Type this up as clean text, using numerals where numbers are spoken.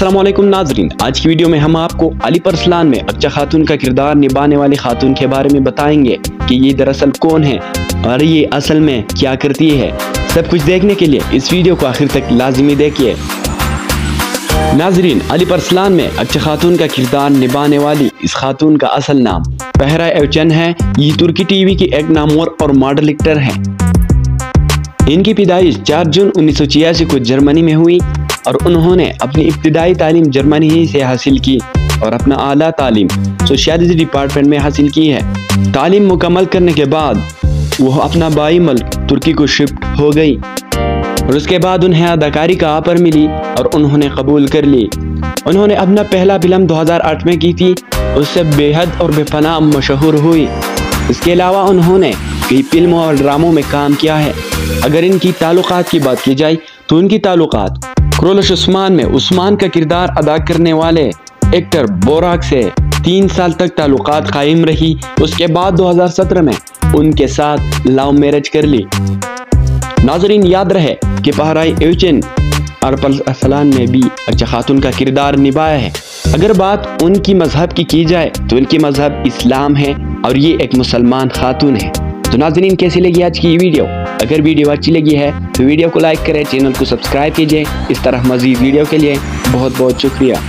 अस्सलाम वालेकुम नाजरीन, आज की वीडियो में हम आपको अली परसलान में अक्चा खातून का किरदार निभाने वाली खातून के बारे में बताएंगे कि ये दरअसल कौन है और ये असल में क्या करती है। सब कुछ देखने के लिए इस वीडियो को आखिर तक लाजिमी देखिए। नाजरीन, अली परसलान में अक्चा खातून का किरदार निभाने वाली इस खातून का असल नाम फहरा एवचन है। ये तुर्की टीवी की एक नामवर और मॉडल एक्टर है। इनकी पैदाइश 4 जून 1986 को जर्मनी में हुई और उन्होंने अपनी इब्तिदाई तालीम जर्मनी ही से हासिल की और अपना आला तालीम सोशियोलॉजी डिपार्टमेंट में हासिल की है। तालीम मुकम्मल करने के बाद वह अपना बाई मुल्क तुर्की को शिफ्ट हो गई और उसके बाद उन्हें अदाकारी का ऑफर मिली और उन्होंने कबूल कर ली। उन्होंने अपना पहला फिल्म 2008 में की थी, उससे बेहद और बेपनाह मशहूर हुई। इसके अलावा उन्होंने कई फिल्मों और ड्रामों में काम किया है। अगर इनकी ताल्लुकात की बात की जाए तो उनकी ताल्लुकात क्रोलश उस्मान में उस्मान का किरदार अदा करने वाले एक्टर बोराक से 3 साल तक ताल्लुकात कायम रही। उसके बाद 2017 में उनके साथ लव मैरिज कर ली। नाजरीन, याद रहे कि फहरा एवचन और परसलान में भी अक्चा खातून का किरदार निभाया है। अगर बात उनकी मजहब की जाए तो उनकी मजहब इस्लाम है और ये एक मुसलमान खातून है। तो नाज़रीन, कैसी लगी आज की वीडियो? अगर वीडियो अच्छी लगी है तो वीडियो को लाइक करें, चैनल को सब्सक्राइब कीजिए। इस तरह मज़ीद वीडियो के लिए बहुत बहुत शुक्रिया।